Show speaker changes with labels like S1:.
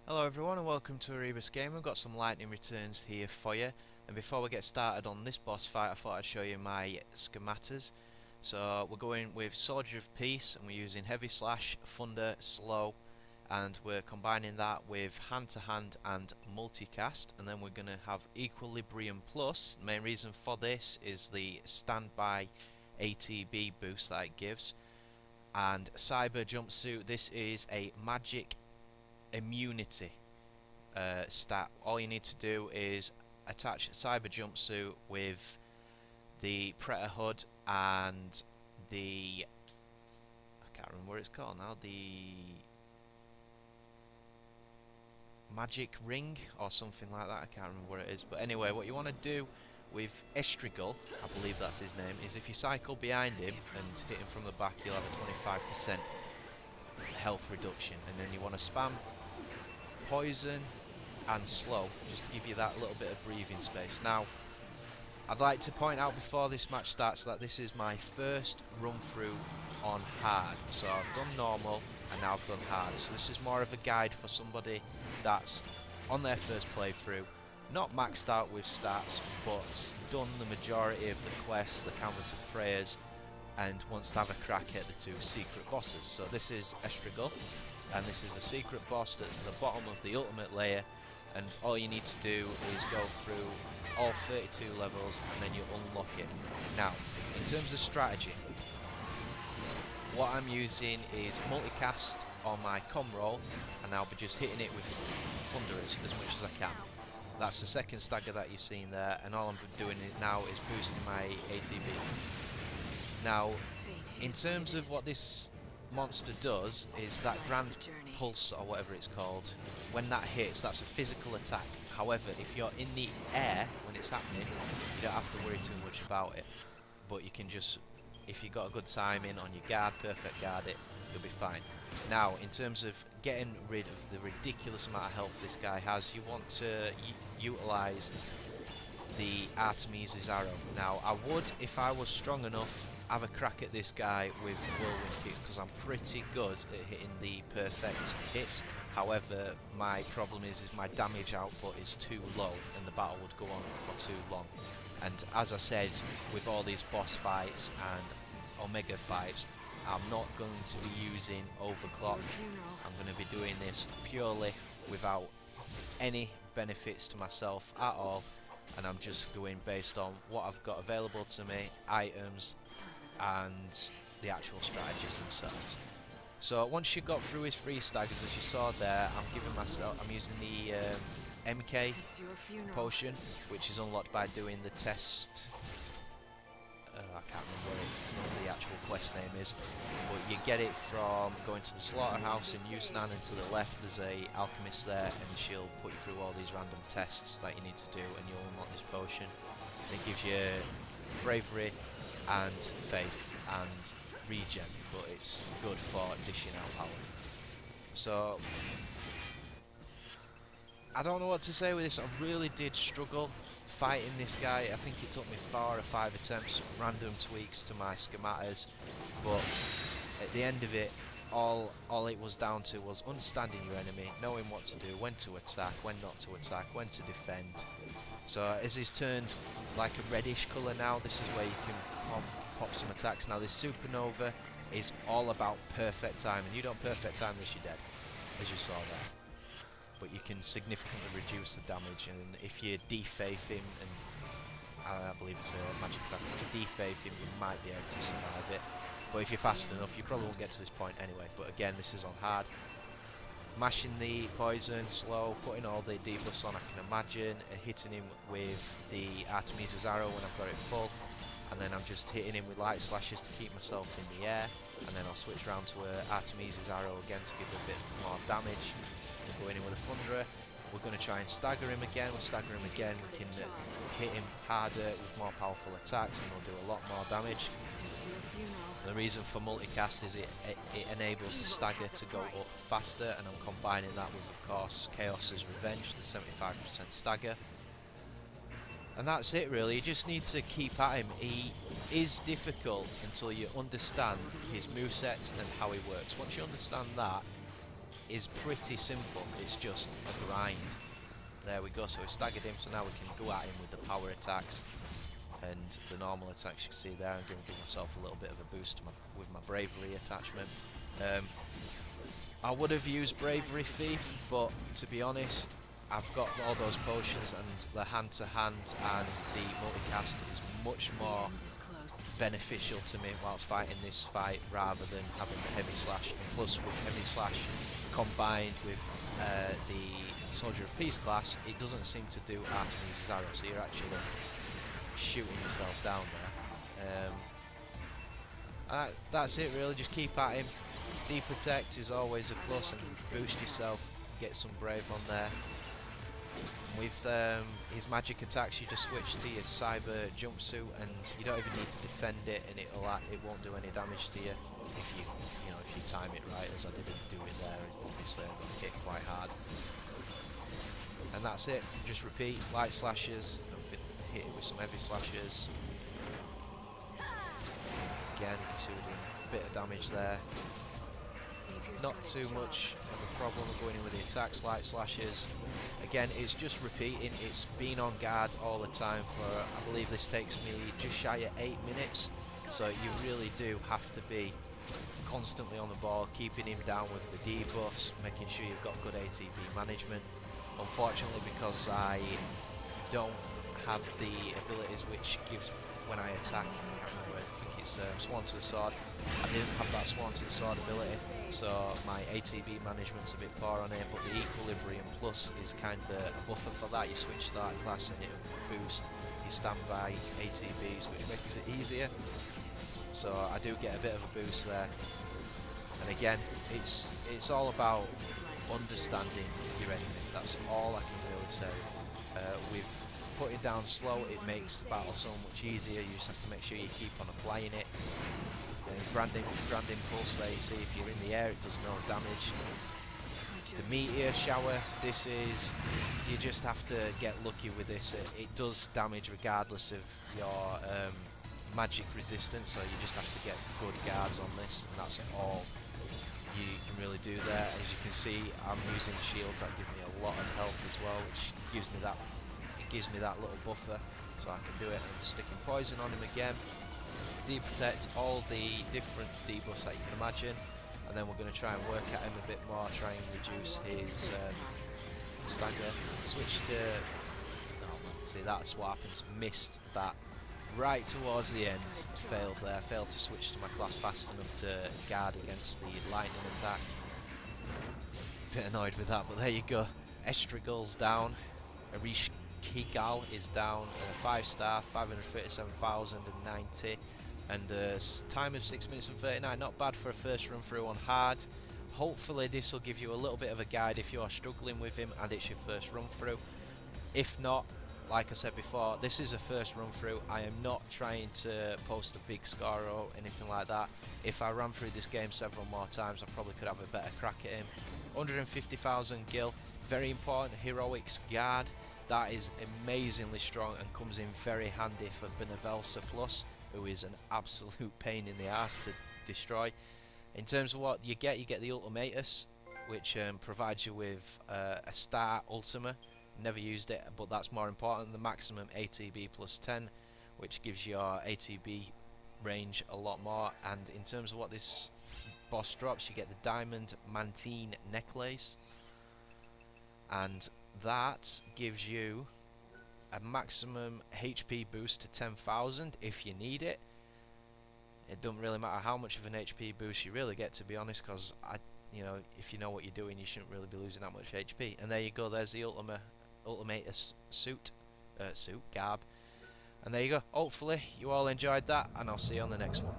S1: Hello everyone and welcome to ErebosGaming. We've got some lightning returns here for you, and before we get started on this boss fight I thought I'd show you my schematas. So we're going with Soldier of Peace and we're using Heavy Slash, Thunder, Slow, and we're combining that with Hand to Hand and Multicast, and then we're going to have Equilibrium Plus. The main reason for this is the standby ATB boost that it gives. And Cyber Jumpsuit, this is a magic immunity stat. All you need to do is attach Cyber Jumpsuit with the Preta hood and the, I can't remember what it's called now, the magic ring or something like that. I can't remember what it is, but anyway, what you want to do with Ereshkigal, I believe that's his name, is if you cycle behind him and hit him from the back, you'll have a 25% health reduction, and then you want to spam Poison and Slow just to give you that little bit of breathing space. Now, I'd like to point out before this match starts that this is my first run through on hard. So I've done normal and now I've done hard. So this is more of a guide for somebody that's on their first playthrough, not maxed out with stats, but done the majority of the quests, the Canvas of Prayers, and wants to have a crack at the two secret bosses. So this is Ereshkigal, and this is a secret boss at the bottom of the ultimate layer, and all you need to do is go through all 32 levels and then you unlock it. Now, in terms of strategy, what I'm using is multicast on my com roll, and I'll be just hitting it with thundaras as much as I can. That's the second stagger that you've seen there, and all I'm doing now is boosting my ATB. Now, in terms of what this monster does, is that Grand Pulse, or whatever it's called, when that hits, that's a physical attack. However, if you're in the air when it's happening, you don't have to worry too much about it. But you can just, if you've got a good timing on your guard, perfect guard it, you'll be fine. Now, in terms of getting rid of the ridiculous amount of health this guy has, you want to utilise the Artimeses Arrow. Now, I would, if I was strong enough, have a crack at this guy with whirlwind kicks, because I'm pretty good at hitting the perfect hits. However, my problem is my damage output is too low and the battle would go on for too long. And as I said, with all these boss fights and Omega fights, I'm not going to be using overclock. I'm going to be doing this purely without any benefits to myself at all, and I'm just going based on what I've got available to me, items and the actual strategies themselves. So once you got through his 3 staggers, as you saw there, I'm using the MK potion, which is unlocked by doing the test. I can't remember what the actual quest name is, but you get it from going to the slaughterhouse in Usnan, and to the left there's a alchemist there, and she'll put you through all these random tests that you need to do, and you'll unlock this potion. It gives you bravery and faith and regen, but it's good for dishing out power. So I don't know what to say with this. I really did struggle fighting this guy. I think it took me 4 or 5 attempts, random tweaks to my schematas, but at the end of it, all it was down to was understanding your enemy, knowing what to do, when to attack, when not to attack, when to defend. So as he's turned like a reddish colour now, this is where you can pop some attacks. Now this supernova is all about perfect time, and you don't perfect time this, you're dead, as you saw there. But you can significantly reduce the damage, and if you defaith him, and I believe it's a magic attack, if you defaith him you might be able to survive it, but if you're fast enough you probably won't get to this point anyway. But again, this is on hard. Mashing the poison, slow, putting all the debuffs on I can imagine, and hitting him with the Artimeses Arrow when I've got it full, and then I'm just hitting him with light slashes to keep myself in the air, and then I'll switch around to Artimeses Arrow again to give a bit more damage. Going in with a thundara. We're going to try and stagger him again. We'll stagger him again. We can hit him harder with more powerful attacks, and we'll do a lot more damage. The reason for multicast is it enables the stagger to go up faster, and I'm combining that with, of course, Chaos's Revenge, the 75% stagger. And that's it really. You just need to keep at him. He is difficult until you understand his movesets and how he works. Once you understand that, is pretty simple. It's just a grind. There we go. So we've staggered him. So now we can go at him with the power attacks and the normal attacks. You can see there. I'm going to give myself a little bit of a boost with my bravery attachment. I would have used bravery thief, but to be honest, I've got all those potions, and the hand-to-hand and the multicast is much more beneficial to me whilst fighting this fight rather than having the heavy slash. And plus, with heavy slash combined with the Soldier of Peace class, it doesn't seem to do Artimeses Arrow, so you're actually shooting yourself down there. That's it really, just keep at him. Deprotect is always a plus, and boost yourself, get some brave on there. With his magic attacks, you just switch to your Cyber Jumpsuit, and you don't even need to defend it, and it won't do any damage to you if you time it right, as I didn't do it there. Obviously, I got hit quite hard, and that's it. Just repeat light slashes and hit it with some heavy slashes. Again, you can see we're doing a bit of damage there. Not too much of a problem going in with the attacks, light slashes. Again, it's just repeating. It's being on guard all the time for, I believe this takes me just shy of 8 minutes. So you really do have to be constantly on the ball, keeping him down with the debuffs, making sure you've got good ATB management. Unfortunately, because I don't have the abilities which gives when I attack, I think it's Swan to the Sword. I didn't have that Swan to the Sword ability, so my ATB management's a bit poor on it, but the Equilibrium Plus is kind of a buffer for that. You switch to that class and it will boost your standby ATBs, which makes it easier. So I do get a bit of a boost there. And again, it's all about understanding your enemy. That's all I can really say. With putting down slow, it makes the battle so much easier. You just have to make sure you keep on applying it. Grand Impulse there, you see if you're in the air it does no damage. The Meteor Shower, you just have to get lucky with this. It does damage regardless of your magic resistance, so you just have to get good guards on this, and that's all you can really do there. As you can see, I'm using shields that give me a lot of health as well, which gives me that little buffer, so I can do it. And sticking poison on him again. Deprotect, all the different debuffs that you can imagine, and then we're going to try and work at him a bit more, try and reduce his stagger. Switch to... see, that's what happens. Missed that right towards the end. Failed there. Failed to switch to my class fast enough to guard against the lightning attack. Bit annoyed with that, but there you go. Ereshkigal's down. Ereshkigal is down 5-star, 537,090, and time of 6 minutes and 39. Not bad for a first run through on hard. Hopefully this will give you a little bit of a guide if you're struggling with him and it's your first run through. If not, like I said before, this is a first run through. I am not trying to post a big score or anything like that. If I ran through this game several more times, I probably could have a better crack at him. 150,000 gil, very important. Heroics guard, that is amazingly strong and comes in very handy for Benevelsa Plus, who is an absolute pain in the ass to destroy. In terms of what you get the Ultimatus, which provides you with a star Ultima. Never used it, but that's more important. The maximum ATB plus 10, which gives your ATB range a lot more. And in terms of what this boss drops, you get the Diamond Mantine Necklace, and that gives you a maximum HP boost to 10,000 if you need it. It doesn't really matter how much of an HP boost you really get, to be honest, because if you know what you're doing, you shouldn't really be losing that much HP. And there you go. There's the Ultimatus suit, garb, and there you go. Hopefully you all enjoyed that, and I'll see you on the next one.